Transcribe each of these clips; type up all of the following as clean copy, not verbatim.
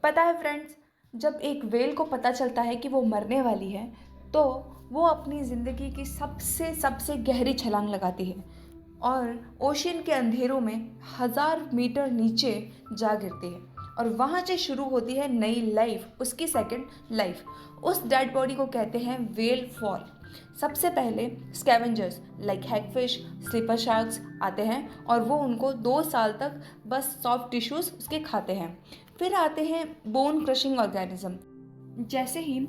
पता है फ्रेंड्स, जब एक व्हेल को पता चलता है कि वो मरने वाली है तो वो अपनी ज़िंदगी की सबसे सबसे गहरी छलांग लगाती है और ओशियन के अंधेरों में 1000 मीटर नीचे जा गिरती है। और वहाँ से शुरू होती है नई लाइफ, उसकी सेकंड लाइफ। उस डेड बॉडी को कहते हैं व्हेल फॉल। सबसे पहले scavengers like hagfish, sleeper sharks आते हैं और वो उनको 2 साल तक बस सॉफ्ट टिश्यूज़ उसके खाते हैं। फिर आते हैं बोन क्रशिंग ऑर्गेनिज्म। जैसे ही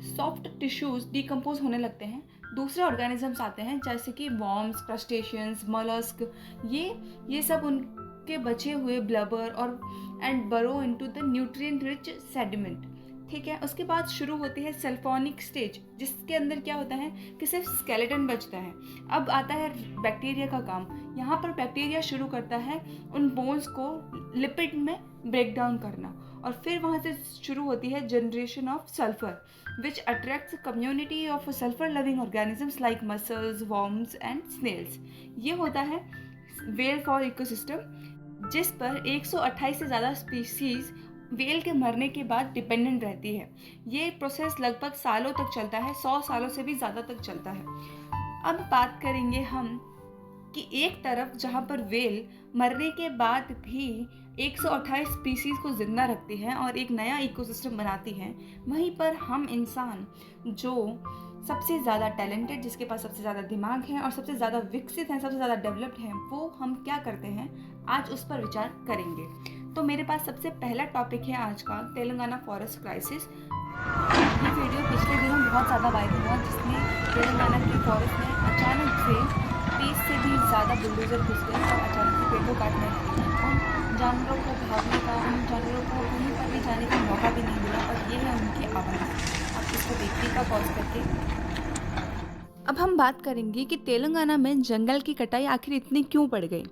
सॉफ्ट टिश्यूज़ डिकम्पोज होने लगते हैं, दूसरे ऑर्गेनिजम्स आते हैं जैसे कि वॉर्म्स, क्रस्टेशियंस, मोलस्क। ये सब उनके बचे हुए ब्लबर और एंड बरो into the nutrient rich sediment. ठीक है, उसके बाद शुरू होती है सल्फोनिक स्टेज, जिसके अंदर क्या होता है कि सिर्फ स्केलेटन बचता है। अब आता है बैक्टीरिया का काम। यहाँ पर बैक्टीरिया शुरू करता है उन बोन्स को लिपिड में ब्रेक डाउन करना, और फिर वहाँ से शुरू होती है generation of sulphur which attracts community of sulphur loving organisms like mussels, worms and snails. ये होता है व्हेल फॉल इकोसिस्टम, जिस पर 128 से ज़्यादा स्पीसीज व्हेल के मरने के बाद डिपेंडेंट रहती है। ये प्रोसेस लगभग सालों तक चलता है, 100 सालों से भी ज़्यादा तक चलता है। अब बात करेंगे हम कि एक तरफ जहाँ पर व्हेल मरने के बाद भी 128 स्पीसीज को जिंदा रखती है और एक नया इकोसिस्टम बनाती है, वहीं पर हम इंसान जो सबसे ज़्यादा टैलेंटेड, जिसके पास सबसे ज़्यादा दिमाग है और सबसे ज़्यादा विकसित हैं, सबसे ज़्यादा डेवलप्ड हैं, वो हम क्या करते हैं, आज उस पर विचार करेंगे। तो मेरे पास सबसे पहला टॉपिक है आज का तेलंगाना फॉरेस्ट क्राइसिस। ये वीडियो पिछले दिनों बहुत ज़्यादा वायरल हुआ, जिसमें तेलंगाना की फॉरेस्ट में अचानक से 30 से भी ज़्यादा बुलडोजर घुस गए और अचानक से पेड़ को काटने लगे। उन जानवरों को भागने का, उन जानवरों को कहीं पर भी जाने का मौका भी नहीं मिला, और ये है उनकी आवाज़। आप इसको देखिएगा पॉज करके। अब हम बात करेंगे कि तेलंगाना में जंगल की कटाई आखिर इतनी क्यों बढ़ गई।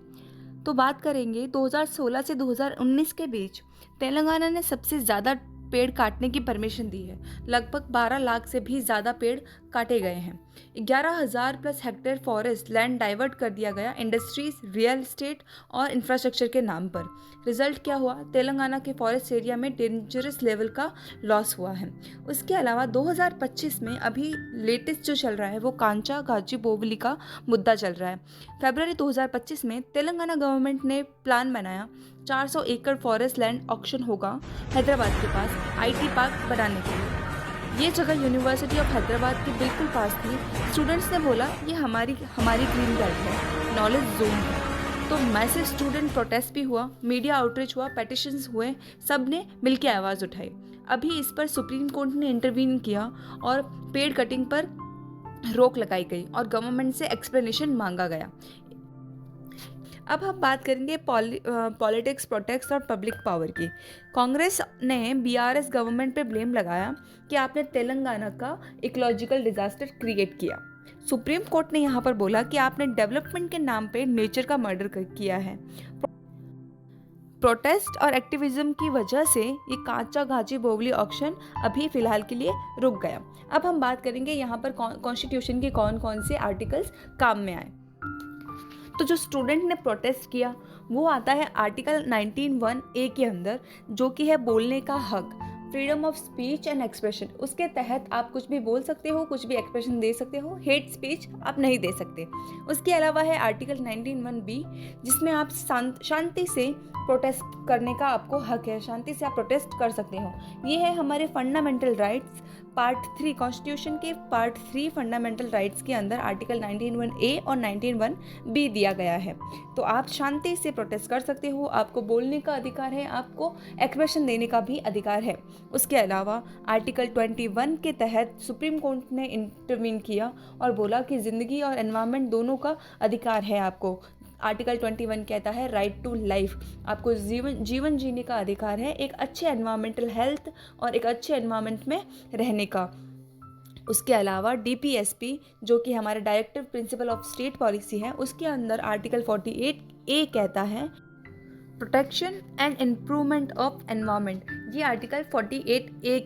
तो बात करेंगे 2016 से 2019 के बीच तेलंगाना ने सबसे ज़्यादा पेड़ काटने की परमिशन दी है। लगभग 12 लाख से भी ज़्यादा पेड़ काटे गए हैं। 11,000 plus hectare forest land divert कर दिया गया इंडस्ट्रीज, रियल एस्टेट और इंफ्रास्ट्रक्चर के नाम पर। रिजल्ट क्या हुआ? तेलंगाना के फॉरेस्ट एरिया में डेंजरस लेवल का लॉस हुआ है। उसके अलावा 2025 में अभी लेटेस्ट जो चल रहा है वो कांचा गाजी बोवली का मुद्दा चल रहा है। फरवरी 2025 में तेलंगाना गवर्नमेंट ने प्लान बनाया, 400 एकड़ फॉरेस्ट लैंड ऑक्शन होगा हैदराबाद के पास आईटी पार्क बनाने के लिए। ये जगह यूनिवर्सिटी ऑफ हैदराबाद के बिल्कुल पास थी। स्टूडेंट्स ने बोला ये हमारी ग्रीन बेल्ट है, नॉलेज जोन है। तो मैसिव स्टूडेंट प्रोटेस्ट भी हुआ, मीडिया आउटरीच हुआ, पेटिशंस हुए, सब ने मिलकर आवाज़ उठाई। अभी इस पर सुप्रीम कोर्ट ने इंटरवीन किया और पेड़ कटिंग पर रोक लगाई गई और गवर्नमेंट से एक्सप्लेनेशन मांगा गया। अब हम बात करेंगे पॉलिटिक्स, प्रोटेक्ट्स और पब्लिक पावर की। कांग्रेस ने बीआरएस गवर्नमेंट पे ब्लेम लगाया कि आपने तेलंगाना का इकोलॉजिकल डिजास्टर क्रिएट किया। सुप्रीम कोर्ट ने यहाँ पर बोला कि आपने डेवलपमेंट के नाम पे नेचर का मर्डर किया है। प्रोटेस्ट और एक्टिविज्म की वजह से ये कांचा घाची बोवली ऑक्शन अभी फिलहाल के लिए रुक गया। अब हम बात करेंगे यहाँ पर कॉन्स्टिट्यूशन के कौन कौन से आर्टिकल्स काम में आए। तो जो स्टूडेंट ने प्रोटेस्ट किया वो आता है आर्टिकल 19(1)(a) के अंदर, जो कि है बोलने का हक, freedom of speech and expression. उसके तहत आप कुछ भी बोल सकते हो, कुछ भी एक्सप्रेशन दे सकते हो, हेट स्पीच आप नहीं दे सकते। उसके अलावा है आर्टिकल 19(1)(b), जिसमें आप शांति से प्रोटेस्ट करने का आपको हक है, शांति से आप प्रोटेस्ट कर सकते हो। ये है हमारे फंडामेंटल राइट्स, पार्ट 3 कॉन्स्टिट्यूशन के पार्ट 3 फंडामेंटल राइट्स के अंदर आर्टिकल 19(1)(a) और 19(1)(b) दिया गया है। तो आप शांति से प्रोटेस्ट कर सकते हो, आपको बोलने का अधिकार है, आपको एक्सप्रेशन देने का भी अधिकार है। उसके अलावा आर्टिकल 21 के तहत सुप्रीम कोर्ट ने इंटरवीन किया और बोला कि ज़िंदगी और एनवायरनमेंट दोनों का अधिकार है आपको। आर्टिकल 21 कहता है राइट टू लाइफ, आपको जीवन जीने का अधिकार है, एक अच्छे एनवायरमेंटल हेल्थ और एक अच्छे एनवायरनमेंट में रहने का। उसके अलावा डीपीएसपी, जो कि हमारा directive principle of state policy है, उसके अंदर आर्टिकल 48A कहता है protection and improvement of environment. ये आर्टिकल 48A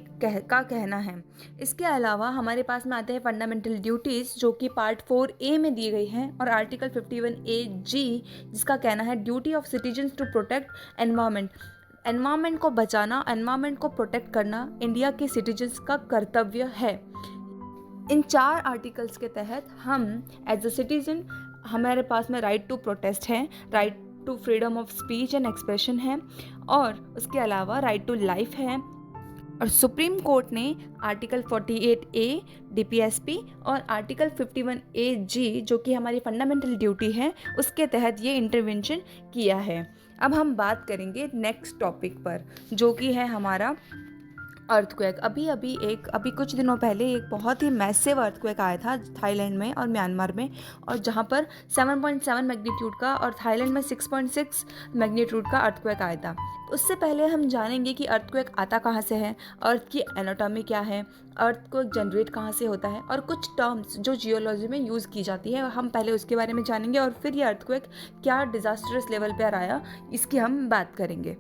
का कहना है। इसके अलावा हमारे पास में आते हैं फंडामेंटल ड्यूटीज़, जो कि पार्ट 4A में दी गई हैं, और आर्टिकल 51AG, जिसका कहना है duty of citizens to protect environment. Environment को बचाना, एनवायरनमेंट को प्रोटेक्ट करना इंडिया के सिटीजन्स का कर्तव्य है। इन 4 आर्टिकल्स के तहत हम एज अ सिटीजन, हमारे पास में राइट टू प्रोटेस्ट है, right to freedom of speech and expression है, और उसके अलावा राइट टू लाइफ है। और सुप्रीम कोर्ट ने आर्टिकल 48A DPSP और आर्टिकल 51AG, जो कि हमारी फंडामेंटल ड्यूटी है, उसके तहत ये इंटरवेंशन किया है। अब हम बात करेंगे नेक्स्ट टॉपिक पर, जो कि है हमारा अर्थक्वेक। अभी कुछ दिनों पहले एक बहुत ही मैसिव अर्थक्वेक आया था थाईलैंड में और म्यांमार में, और जहाँ पर 7.7 मैग्नीट्यूड का और थाईलैंड में 6.6 मैग्नीट्यूड का अर्थक्वेक आया था। उससे पहले हम जानेंगे कि अर्थक्वेक आता कहाँ से है, अर्थ की एनाटॉमी क्या है, अर्थक्वेक जनरेट कहाँ से होता है, और कुछ टर्म्स जो जियोलॉजी में यूज़ की जाती है, हम पहले उसके बारे में जानेंगे, और फिर ये अर्थक्वेक क्या डिज़ास्टरस लेवल पर आया, इसकी हम बात करेंगे।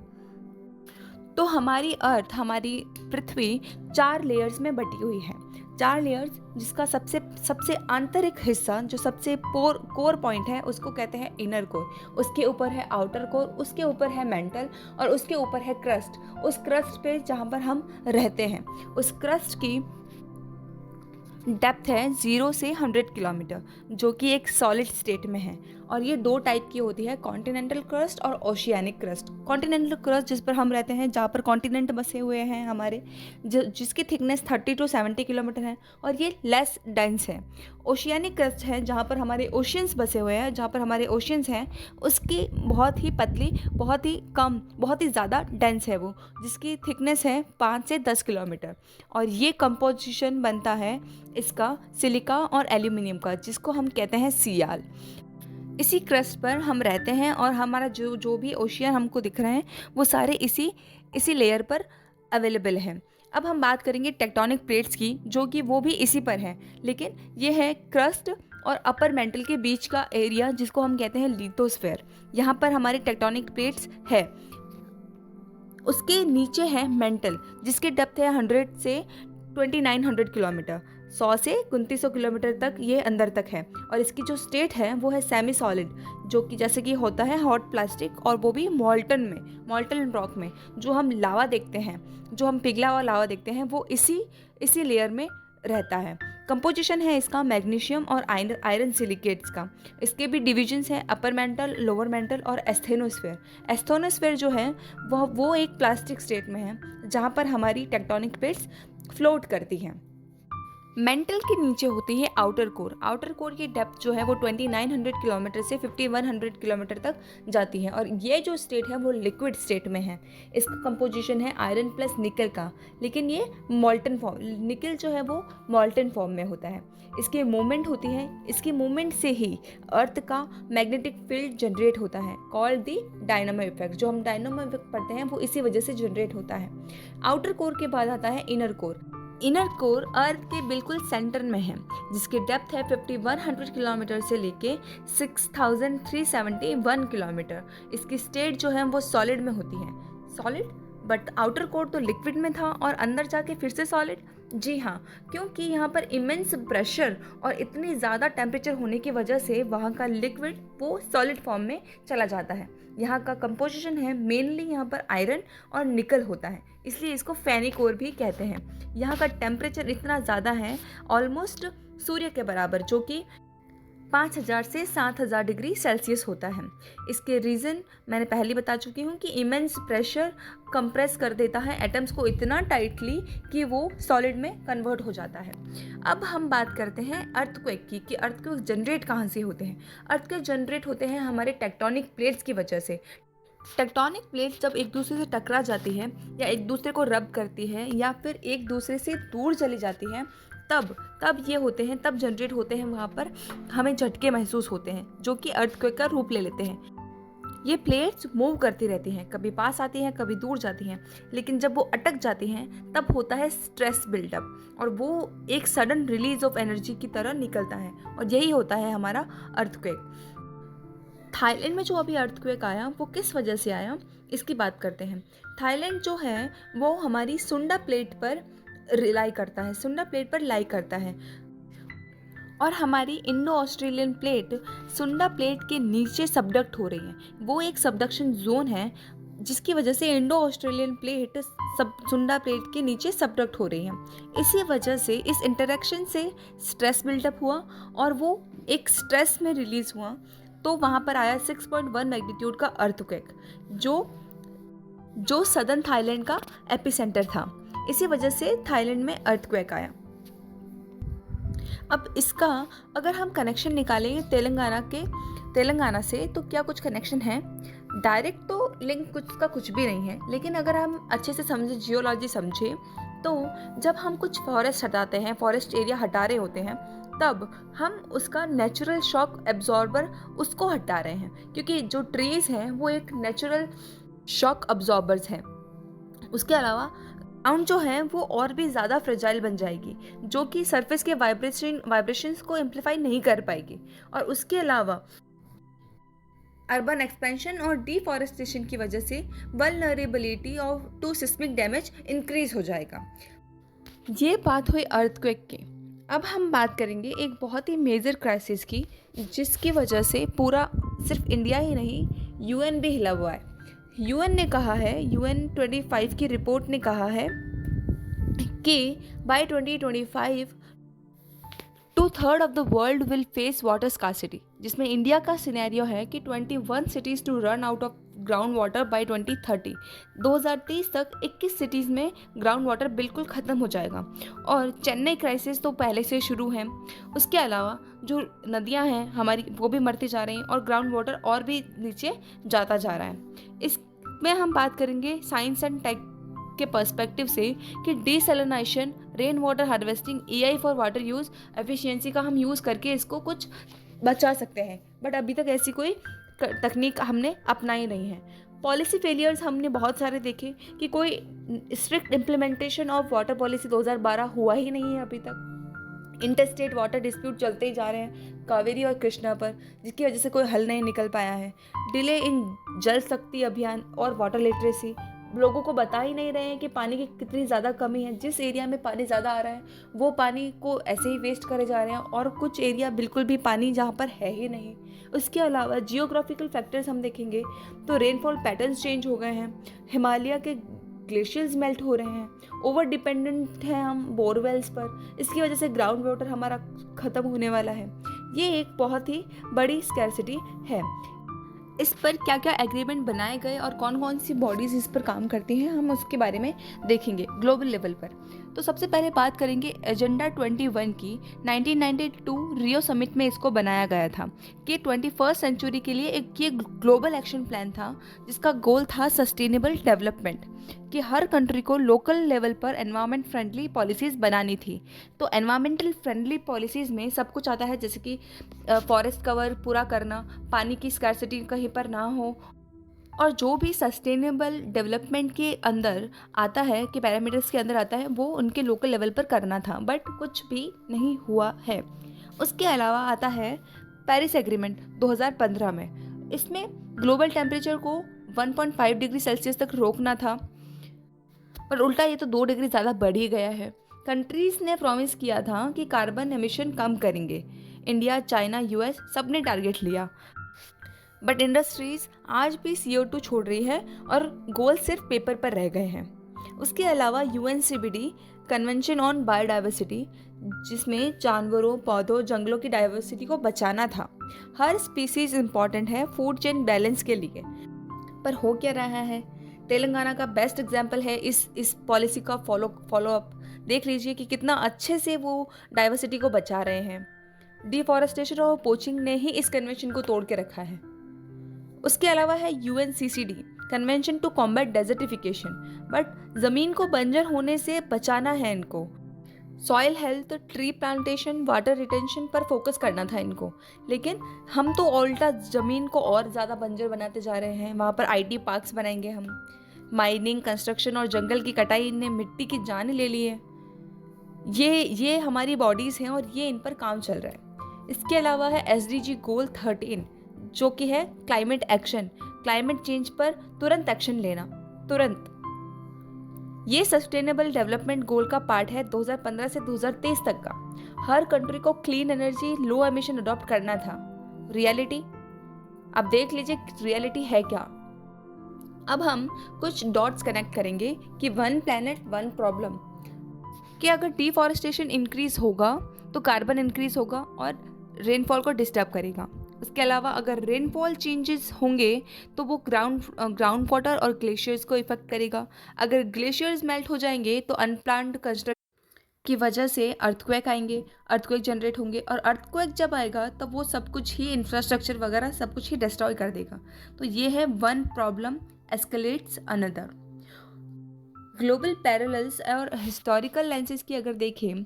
तो हमारी अर्थ, हमारी पृथ्वी 4 लेयर्स में बटी हुई है। 4 लेयर्स, जिसका सबसे आंतरिक हिस्सा, जो सबसे कोर पॉइंट है, उसको कहते हैं इनर कोर। उसके ऊपर है आउटर कोर, उसके ऊपर है मेंटल, और उसके ऊपर है क्रस्ट। उस क्रस्ट पे जहाँ पर हम रहते हैं, उस क्रस्ट की डेप्थ है 0 से 100 किलोमीटर, जो कि एक सॉलिड स्टेट में है। और ये 2 टाइप की होती है, कॉन्टिनेंटल क्रस्ट और ओशियानिक क्रस्ट। कॉन्टिनेंटल क्रस्ट जिस पर हम रहते हैं, जहाँ पर कॉन्टिनेंट बसे हुए हैं हमारे, जिसकी थिकनेस 30 to 70 किलोमीटर है, और ये लेस डेंस है। ओशियानिक क्रस्ट है जहाँ पर हमारे ओशियंस बसे हुए हैं, जहाँ पर हमारे ओशियंस हैं, उसकी बहुत ही पतली, बहुत ही कम, बहुत ही ज़्यादा डेंस है वो, जिसकी थिकनेस है 5 से 10 किलोमीटर। और ये कंपोजिशन बनता है इसका सिलिका और एल्यूमिनियम का, जिसको हम कहते हैं सियाल। इसी क्रस्ट पर हम रहते हैं, और हमारा जो भी ओशियन हमको दिख रहे हैं, वो सारे इसी लेयर पर अवेलेबल हैं। अब हम बात करेंगे टेक्टोनिक प्लेट्स की, जो कि वो भी इसी पर है, लेकिन ये है क्रस्ट और अपर मेंटल के बीच का एरिया, जिसको हम कहते हैं लिथोस्फेयर। यहाँ पर हमारी टेक्टोनिक प्लेट्स है। उसके नीचे है मेंटल, जिसकी डेप्थ है 100 से 2900 किलोमीटर, 100 से 2900 किलोमीटर तक ये अंदर तक है। और इसकी जो स्टेट है वो है सेमी सॉलिड, जो कि जैसे कि होता है हॉट प्लास्टिक, और वो भी मॉल्टन रॉक में। जो हम लावा देखते हैं, जो हम पिघला हुआ लावा देखते हैं, वो इसी लेयर में रहता है। कंपोजिशन है इसका मैग्नीशियम और आयरन सिलिकेट्स का। इसके भी डिविजन्स हैं, अपर मेंटल, लोअर मेंटल और एस्थेनोस्फेयर। एस्थेनोस्फेयर जो है वो एक प्लास्टिक स्टेट में है, जहाँ पर हमारी टेक्टोनिक प्लेट्स फ्लोट करती हैं। मेंटल के नीचे होती है आउटर कोर। आउटर कोर की डेप्थ जो है वो 2900 किलोमीटर से 5100 किलोमीटर तक जाती है, और ये जो स्टेट है वो लिक्विड स्टेट में है। इसका कंपोजिशन है आयरन प्लस निकल का, लेकिन ये मॉल्टन फॉर्म, निकल जो है वो मॉल्टन फॉर्म में होता है। इसकी मूवमेंट होती है, इसकी मूवमेंट से ही अर्थ का मैग्नेटिक फील्ड जनरेट होता है, कॉल्ड दी डायनामो इफेक्ट। जो हम डायनामो इफेक्ट पढ़ते हैं वो इसी वजह से जनरेट होता है। आउटर कोर के बाद आता है इनर कोर। इनर कोर अर्थ के बिल्कुल सेंटर में है, जिसकी डेप्थ है 5100 किलोमीटर से लेके 6371 किलोमीटर। इसकी स्टेट जो है वो सॉलिड में होती है, सॉलिड, बट आउटर कोर तो लिक्विड में था और अंदर जाके फिर से सॉलिड। जी हाँ, क्योंकि यहाँ पर इमेंस प्रेशर और इतनी ज़्यादा टेम्परेचर होने की वजह से वहाँ का लिक्विड वो सॉलिड फॉर्म में चला जाता है। यहाँ का कंपोजिशन है मेनली, यहाँ पर आयरन और निकल होता है, इसलिए इसको फेनिक कोर भी कहते हैं। यहाँ का टेम्परेचर इतना ज़्यादा है, ऑलमोस्ट सूर्य के बराबर, जो कि 5000 से 7000 डिग्री सेल्सियस होता है। इसके रीज़न मैंने पहले बता चुकी हूँ कि इमेंस प्रेशर कंप्रेस कर देता है एटम्स को इतना टाइटली कि वो सॉलिड में कन्वर्ट हो जाता है। अब हम बात करते हैं अर्थक्वेक की, कि अर्थक्वेक जनरेट कहाँ से होते हैं। अर्थक्वेक जनरेट होते हैं हमारे टेक्टोनिक प्लेट्स की वजह से। टेक्टोनिक प्लेट्स जब एक दूसरे से टकरा जाती है, या एक दूसरे को रब करती है, या फिर एक दूसरे से दूर चली जाती है, तब ये होते हैं, तब जनरेट होते हैं। वहाँ पर हमें झटके महसूस होते हैं, जो कि अर्थक्वेक का रूप ले लेते हैं। ये प्लेट्स मूव करती रहती हैं, कभी पास आती हैं, कभी दूर जाती हैं, लेकिन जब वो अटक जाती हैं तब होता है स्ट्रेस बिल्डअप, और वो एक सडन रिलीज ऑफ एनर्जी की तरह निकलता है, और यही होता है हमारा अर्थक्वेक। थाईलैंड में जो अभी अर्थक्वेक आया वो किस वजह से आया, इसकी बात करते हैं। थाईलैंड जो है वो हमारी सुंडा प्लेट पर रिलाई करता है, सुंडा प्लेट पर लाई करता है, और हमारी इंडो ऑस्ट्रेलियन प्लेट सुंडा प्लेट के नीचे सबडक्ट हो रही है। वो एक सबडक्शन जोन है, जिसकी वजह से इंडो ऑस्ट्रेलियन प्लेट सब सुंडा प्लेट के नीचे सबडक्ट हो रही है। इसी वजह से इस इंटरेक्शन से स्ट्रेस बिल्डअप हुआ और वो एक स्ट्रेस में रिलीज हुआ, तो वहाँ पर आया 6.1 मैग्नीट्यूड का अर्थक्वेक जो सदर्न थाईलैंड का एपिसेंटर था। इसी वजह से थाईलैंड में अर्थक्वेक आया। अब इसका अगर हम कनेक्शन निकालेंगे तेलंगाना से, तो क्या कुछ कनेक्शन है? डायरेक्ट तो लिंक कुछ भी नहीं है, लेकिन अगर हम अच्छे से समझे, जियोलॉजी समझे, तो जब हम कुछ फॉरेस्ट हटाते हैं, फॉरेस्ट एरिया हटा रहे होते हैं, तब हम उसका नेचुरल शॉक एब्जॉर्बर उसको हटा रहे हैं, क्योंकि जो ट्रीज हैं वो एक नेचुरल शॉक अब्जॉर्बर्स हैं। उसके अलावा ग्राउंड जो है वो और भी ज़्यादा फ्रेजाइल बन जाएगी, जो कि सरफेस के वाइब्रेशंस को एम्पलीफाई नहीं कर पाएगी। और उसके अलावा अर्बन एक्सपेंशन और डिफॉरेस्टेशन की वजह से vulnerability of to seismic damage increase हो जाएगा। ये बात हुई अर्थक्वेक की। अब हम बात करेंगे एक बहुत ही मेजर क्राइसिस की, जिसकी वजह से पूरा सिर्फ इंडिया ही नहीं, यूएन भी हिला हुआ है। यूएन ने कहा है, यूएन 25 की रिपोर्ट ने कहा है कि by 2025 2/3 of the world will face water scarcity, जिसमें इंडिया का सिनेरियो है कि 21 cities to run out of ground water by 2030। 2030 तक 21 सिटीज़ में ग्राउंड वाटर बिल्कुल ख़त्म हो जाएगा। और चेन्नई क्राइसिस तो पहले से शुरू है। उसके अलावा जो नदियां हैं हमारी, वो भी मरती जा रही हैं और ग्राउंड वाटर और भी नीचे जाता जा रहा है। इसमें हम बात करेंगे साइंस एंड टेक के पर्सपेक्टिव से कि desalination, rain water harvesting, AI for water use efficiency का हम यूज़ करके इसको कुछ बचा सकते हैं, बट अभी तक ऐसी कोई तकनीक हमने अपनाई नहीं है। पॉलिसी फेलियर्स हमने बहुत सारे देखे कि कोई strict implementation of water policy 2012 हुआ ही नहीं है अभी तक। इंटरस्टेट वाटर डिस्प्यूट चलते ही जा रहे हैं कावेरी और कृष्णा पर, जिसकी वजह से कोई हल नहीं निकल पाया है। डिले इन जल शक्ति अभियान और वाटर लिटरेसी, लोगों को बता ही नहीं रहे हैं कि पानी की कितनी ज़्यादा कमी है। जिस एरिया में पानी ज़्यादा आ रहा है वो पानी को ऐसे ही वेस्ट करे जा रहे हैं, और कुछ एरिया बिल्कुल भी पानी जहाँ पर है ही नहीं। उसके अलावा जियोग्राफिकल फैक्टर्स हम देखेंगे तो रेनफॉल पैटर्न्स चेंज हो गए हैं, हिमालय के ग्लेशियर्स मेल्ट हो रहे हैं, ओवर डिपेंडेंट हैं हम बोरवेल्स पर, इसकी वजह से ग्राउंड वाटर हमारा ख़त्म होने वाला है। ये एक बहुत ही बड़ी स्कैरसिटी है। इस पर क्या क्या एग्रीमेंट बनाए गए और कौन कौन सी बॉडीज़ इस पर काम करती हैं, हम उसके बारे में देखेंगे ग्लोबल लेवल पर। तो सबसे पहले बात करेंगे एजेंडा 21 की। 1992 रियो समिट में इसको बनाया गया था कि 21st सेंचुरी के लिए एक ये ग्लोबल एक्शन प्लान था, जिसका गोल था सस्टेनेबल डेवलपमेंट, कि हर कंट्री को लोकल लेवल पर एनवायरनमेंट फ्रेंडली पॉलिसीज़ बनानी थी। तो एनवायरमेंटल फ्रेंडली पॉलिसीज़ में सब कुछ आता है, जैसे कि फॉरेस्ट कवर पूरा करना, पानी की स्कार्सिटी कहीं पर ना हो, और जो भी सस्टेनेबल डेवलपमेंट के अंदर आता है, कि पैरामीटर्स के अंदर आता है, वो उनके लोकल लेवल पर करना था, बट कुछ भी नहीं हुआ है। उसके अलावा आता है पेरिस एग्रीमेंट 2015 में। इसमें ग्लोबल टेम्परेचर को 1.5 डिग्री सेल्सियस तक रोकना था, पर उल्टा ये तो 2 डिग्री ज़्यादा बढ़ ही गया है। कंट्रीज़ ने प्रॉमिस किया था कि कार्बन एमिशन कम करेंगे। इंडिया, चाइना, यूएस सब ने टारगेट लिया, बट इंडस्ट्रीज़ आज भी CO2 छोड़ रही है और गोल सिर्फ पेपर पर रह गए हैं। उसके अलावा UNCBD कन्वेंशन ऑन बायोडाइवर्सिटी, जिसमें जानवरों, पौधों, जंगलों की डाइवर्सिटी को बचाना था। हर स्पीसीज़ इम्पॉर्टेंट है फूड चेन बैलेंस के लिए, पर हो क्या रहा है? तेलंगाना का बेस्ट एग्जाम्पल है इस पॉलिसी का फॉलो अप। देख लीजिए कि कितना अच्छे से वो डाइवर्सिटी को बचा रहे हैं। डिफॉरेस्टेशन और पोचिंग ने ही इस कन्वेंशन को तोड़ के रखा है। उसके अलावा है UNCCD convention to combat desertification, but ज़मीन को बंजर होने से बचाना है इनको। Soil health, tree plantation, water retention पर फोकस करना था इनको, लेकिन हम तो उल्टा ज़मीन को और ज़्यादा बंजर बनाते जा रहे हैं। वहाँ पर IT पार्क्स बनाएंगे हम। माइनिंग, कंस्ट्रक्शन और जंगल की कटाई ने मिट्टी की जान ले ली है। ये हमारी बॉडीज़ हैं और ये इन पर काम चल रहा है। इसके अलावा है SDG गोल 13, जो कि है क्लाइमेट एक्शन, क्लाइमेट चेंज पर तुरंत एक्शन लेना, तुरंत। ये सस्टेनेबल डेवलपमेंट गोल का पार्ट है 2015 से 2023 तक का। हर कंट्री को क्लीन एनर्जी, लो एमिशन अडॉप्ट करना था। रियलिटी, अब देख लीजिए रियलिटी है क्या। अब हम कुछ डॉट्स कनेक्ट करेंगे कि वन प्लैनेट वन प्रॉब्लम, कि अगर डिफॉरेस्टेशन इंक्रीज होगा तो कार्बन इंक्रीज होगा और रेनफॉल को डिस्टर्ब करेगा। उसके अलावा अगर रेनफॉल चेंजेस होंगे तो वो ग्राउंड वाटर और ग्लेशियर्स को इफेक्ट करेगा। अगर ग्लेशियर्स मेल्ट हो जाएंगे तो अनप्लान्ड कंस्ट्रक्शन की वजह से अर्थक्वेक आएंगे, अर्थक्वेक जनरेट होंगे, और अर्थक्वेक जब आएगा तब वो सब कुछ ही इंफ्रास्ट्रक्चर वगैरह सब कुछ ही डिस्ट्रॉय कर देगा। तो ये है one problem escalates another. Global parallels और हिस्टोरिकल लेंसेज की अगर देखें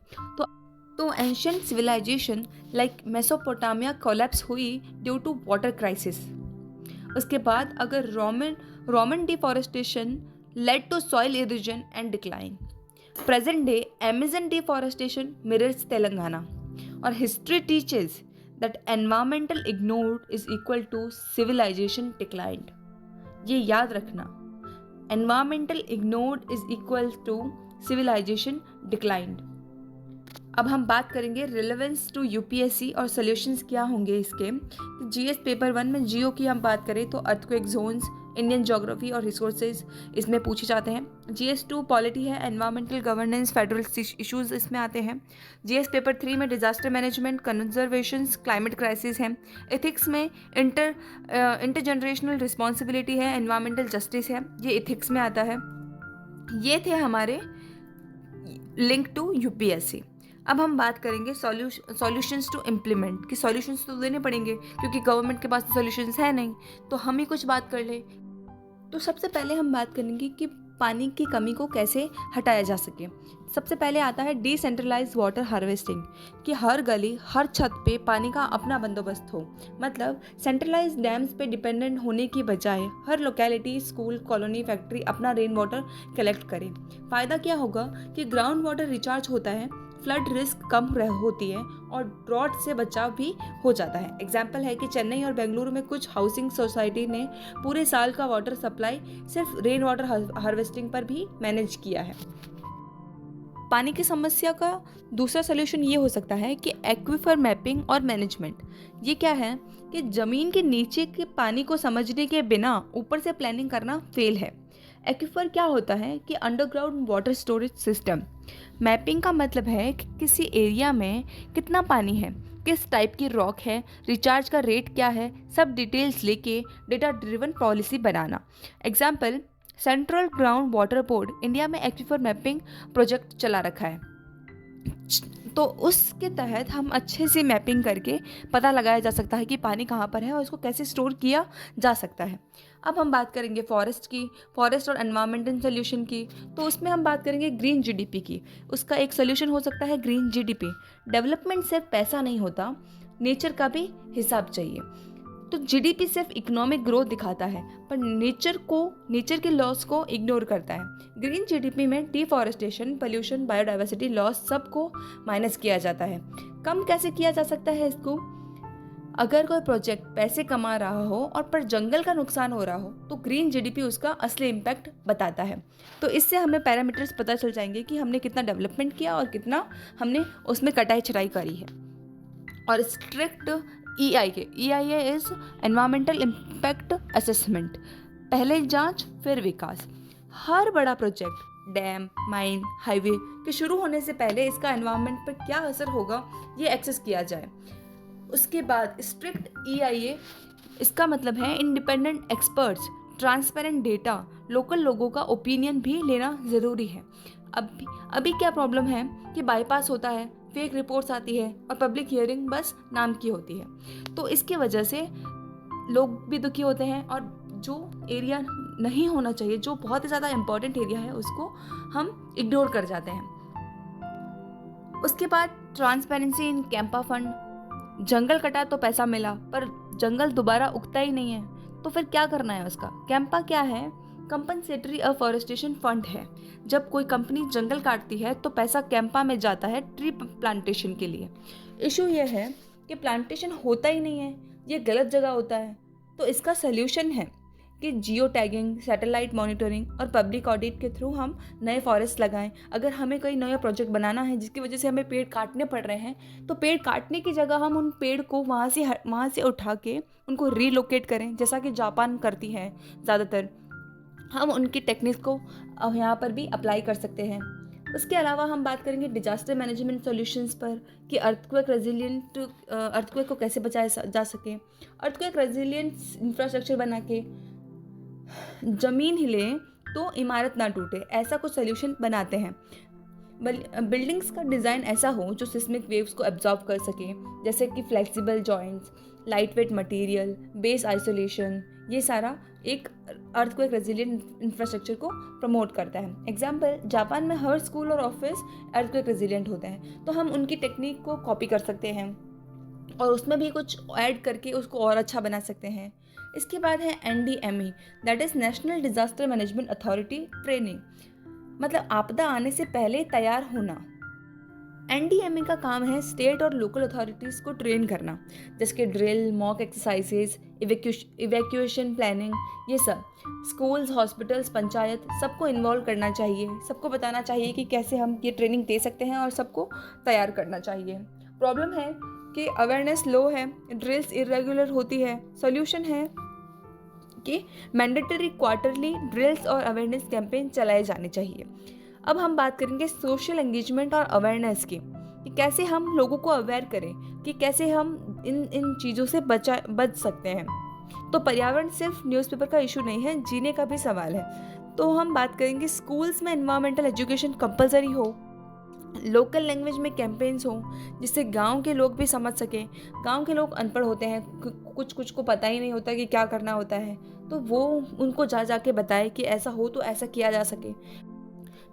तो ancient civilization like Mesopotamia collapse हुई ड्यू टू वाटर क्राइसिस। उसके बाद अगर Roman deforestation led to soil erosion and decline. Present day Amazon deforestation mirrors Telangana. और history teaches that environmental ignored is equal to civilization declined. ये याद रखना, environmental ignored is equal to civilization declined. अब हम बात करेंगे रिलेवेंस टू यूपीएससी और solutions क्या होंगे इसके। जीएस पेपर 1 में जियो की हम बात करें तो अर्थक्वेक जोन्स, इंडियन ज्योग्राफी और रिसोर्सेज इसमें पूछे जाते हैं। जीएस 2 पॉलिटी है, एनवायरमेंटल गवर्नेंस, फेडरल इश्यूज इसमें आते हैं। जीएस पेपर 3 में disaster management, conservation, climate crisis है। एथिक्स में इंटरजनरेशनल रिस्पॉन्सिबिलिटी है, एनवायरमेंटल जस्टिस है, ये एथिक्स में आता है। ये थे हमारे लिंक टू यूपीएससी। अब हम बात करेंगे सॉल्यूशंस टू इम्प्लीमेंट, कि सॉल्यूशंस तो देने पड़ेंगे क्योंकि गवर्नमेंट के पास तो सॉल्यूशंस है नहीं, तो हम ही कुछ बात कर ले। तो सबसे पहले हम बात करेंगे कि पानी की कमी को कैसे हटाया जा सके। सबसे पहले आता है डिसेंट्रलाइज वाटर हार्वेस्टिंग, कि हर गली हर छत पे पानी का अपना बंदोबस्त हो। मतलब सेंट्रलाइज डैम्स पे डिपेंडेंट होने की बजाय हर लोकेलिटी, स्कूल, कॉलोनी, फैक्ट्री अपना रेन वाटर कलेक्ट करे। फ़ायदा क्या होगा कि ग्राउंड वाटर रिचार्ज होता है, फ्लड रिस्क कम होती है और ड्रॉट से बचाव भी हो जाता है। एग्जाम्पल है कि चेन्नई और बेंगलुरु में कुछ हाउसिंग सोसाइटी ने पूरे साल का वाटर सप्लाई सिर्फ रेन वाटर हार्वेस्टिंग पर भी मैनेज किया है। पानी की समस्या का दूसरा सलूशन ये हो सकता है कि एक्विफर मैपिंग और मैनेजमेंट। ये क्या है कि ज़मीन के नीचे के पानी को समझने के बिना ऊपर से प्लानिंग करना फेल है। एक्विफर क्या होता है कि underground water storage system. Mapping का मतलब है कि किसी एरिया में कितना पानी है, किस टाइप की रॉक है, रिचार्ज का रेट क्या है, सब डिटेल्स लेके डेटा ड्रिवन पॉलिसी बनाना। Example, central ground water board India में एक्विफर मैपिंग प्रोजेक्ट चला रखा है, तो उसके तहत हम अच्छे से मैपिंग करके पता लगाया जा सकता है कि पानी कहाँ पर है और इसको कैसे स्टोर किया जा सकता है। अब हम बात करेंगे फॉरेस्ट और एनवायरमेंटल सोल्यूशन की। तो उसमें हम बात करेंगे ग्रीन जीडीपी की। उसका एक सोल्यूशन हो सकता है ग्रीन जीडीपी। डेवलपमेंट सिर्फ पैसा नहीं होता, नेचर का भी हिसाब चाहिए। तो जीडीपी सिर्फ इकोनॉमिक ग्रोथ दिखाता है पर नेचर के लॉस को इग्नोर करता है। ग्रीन जीडीपी में डिफॉरेस्टेशन, पोल्यूशन, बायोडाइवर्सिटी लॉस सबको माइनस किया जाता है। कम कैसे किया जा सकता है इसको? अगर कोई प्रोजेक्ट पैसे कमा रहा हो और पर जंगल का नुकसान हो रहा हो तो ग्रीन जीडीपी उसका असली इम्पैक्ट बताता है। तो इससे हमें पैरामीटर्स पता चल जाएंगे कि हमने कितना डेवलपमेंट किया और कितना हमने उसमें कटाई छटाई करी है। और strict EIA is environmental impact assessment. पहले जांच फिर विकास। हर बड़ा प्रोजेक्ट, डैम, माइन, हाईवे के शुरू होने से पहले इसका एनवायरमेंट पर क्या असर होगा ये एक्सेस किया जाए। उसके बाद स्ट्रिक्ट EIA, इसका मतलब है independent experts, transparent data, local लोगों का ओपिनियन भी लेना ज़रूरी है। अभी क्या प्रॉब्लम है कि बाईपास होता है, फेक रिपोर्ट्स आती है और पब्लिक हियरिंग बस नाम की होती है। तो इसकी वजह से लोग भी दुखी होते हैं और जो एरिया नहीं होना चाहिए, जो बहुत ही ज़्यादा इम्पॉर्टेंट एरिया है, उसको हम इग्नोर कर जाते हैं। उसके बाद ट्रांसपेरेंसी इन कैंपा फंड। जंगल कटा तो पैसा मिला पर जंगल दोबारा उगता ही नहीं है, तो फिर क्या करना है उसका? कैंपा क्या है? कंपनसेटरी अफॉरेस्टेशन फंड है। जब कोई कंपनी जंगल काटती है तो पैसा कैंपा में जाता है ट्री प्लांटेशन के लिए। इशू ये है कि प्लांटेशन होता ही नहीं है, ये गलत जगह होता है। तो इसका सल्यूशन है कि जियो टैगिंग, सैटेलाइट मॉनिटरिंग और पब्लिक ऑडिट के थ्रू हम नए फॉरेस्ट लगाएं। अगर हमें कोई नया प्रोजेक्ट बनाना है जिसकी वजह से हमें पेड़ काटने पड़ रहे हैं, तो पेड़ काटने की जगह हम उन पेड़ को वहाँ से उठा के उनको रीलोकेट करें, जैसा कि जापान करती है ज़्यादातर। हम उनकी टेक्निक्स को यहाँ पर भी अप्लाई कर सकते हैं। उसके अलावा हम बात करेंगे डिजास्टर मैनेजमेंट सॉल्यूशंस पर कि अर्थक्वेक को कैसे बचाया जा सके। अर्थक्वेक रेजिलियंट इंफ्रास्ट्रक्चर बना के ज़मीन हिले तो इमारत ना टूटे, ऐसा कुछ सोल्यूशन बनाते हैं। बिल्डिंग्स का डिज़ाइन ऐसा हो जो सिस्मिक वेव्स को एब्जॉर्ब कर सके, जैसे कि flexible joints, light weight material, base isolation, ये सारा एक अर्थक्वेक रेजिलिएंट इंफ्रास्ट्रक्चर को प्रमोट करता है। एग्जाम्पल, जापान में हर स्कूल और ऑफिस अर्थक्वेक रेजिलिएंट होते हैं, तो हम उनकी टेक्निक को कॉपी कर सकते हैं और उसमें भी कुछ ऐड करके उसको और अच्छा बना सकते हैं। इसके बाद है NDMA, that is national disaster management authority training, मतलब आपदा आने से पहले तैयार होना। NDMA का काम है स्टेट और लोकल अथॉरिटीज़ को ट्रेन करना, जैसे कि drill, mock exercises, evacuation planning, ये सब। स्कूल्स, हॉस्पिटल्स, पंचायत, सबको इन्वॉल्व करना चाहिए, सबको बताना चाहिए कि कैसे हम ये ट्रेनिंग दे सकते हैं और सबको तैयार करना चाहिए। प्रॉब्लम है कि अवेयरनेस लो है, ड्रिल्स इरेगुलर होती है। सॉल्यूशन है कि मैंडेटरी क्वार्टरली ड्रिल्स और अवेयरनेस कैंपेन चलाए जाने चाहिए। अब हम बात करेंगे सोशल एंगेजमेंट और अवेयरनेस की, कि कैसे हम लोगों को अवेयर करें कि कैसे हम इन चीज़ों से बच सकते हैं। तो पर्यावरण सिर्फ न्यूज़पेपर का इशू नहीं है, जीने का भी सवाल है। तो हम बात करेंगे स्कूल्स में एनवायरमेंटल एजुकेशन कंपलसरी हो, लोकल लैंग्वेज में कैंपेन्स हो जिससे गांव के लोग भी समझ सकें। गांव के लोग अनपढ़ होते हैं, कुछ को पता ही नहीं होता कि क्या करना होता है, तो वो उनको जा के बताए कि ऐसा हो तो ऐसा किया जा सके।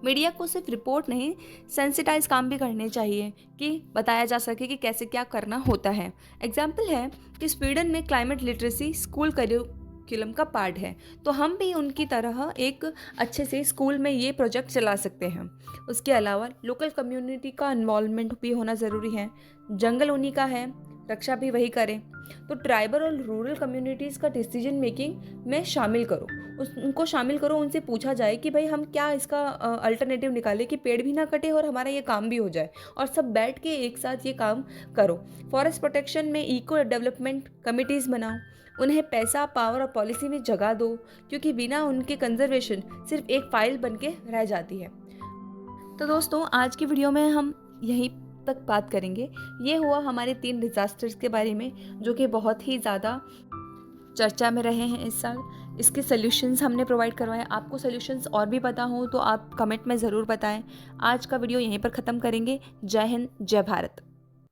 मीडिया को सिर्फ रिपोर्ट नहीं, सेंसिटाइज काम भी करने चाहिए कि बताया जा सके कि कैसे क्या करना होता है। एग्जाम्पल है कि स्वीडन में क्लाइमेट लिटरेसी स्कूल करिकुलम का पार्ट है, तो हम भी उनकी तरह एक अच्छे से स्कूल में ये प्रोजेक्ट चला सकते हैं। उसके अलावा लोकल कम्युनिटी का इन्वॉल्वमेंट भी होना ज़रूरी है। जंगल उन्हीं का है, रक्षा भी वही करें। तो ट्राइबल और रूरल कम्युनिटीज़ का डिसीजन मेकिंग में शामिल करो, उनको शामिल करो, उनसे पूछा जाए कि भाई हम क्या इसका अल्टरनेटिव निकालें कि पेड़ भी ना कटे और हमारा ये काम भी हो जाए, और सब बैठ के एक साथ ये काम करो। फॉरेस्ट प्रोटेक्शन में इको डेवलपमेंट कमिटीज़ बनाओ, उन्हें पैसा, पावर और पॉलिसी में जगह दो, क्योंकि बिना उनके कंजर्वेशन सिर्फ एक फाइल बन के रह जाती है। तो दोस्तों, आज की वीडियो में हम यहीं तक बात करेंगे। ये हुआ हमारे 3 डिज़ास्टर्स के बारे में जो कि बहुत ही ज़्यादा चर्चा में रहे हैं इस साल। इसके सॉल्यूशंस हमने प्रोवाइड करवाए। आपको सॉल्यूशंस और भी पता हो तो आप कमेंट में ज़रूर बताएं। आज का वीडियो यहीं पर ख़त्म करेंगे। जय हिंद, जय भारत।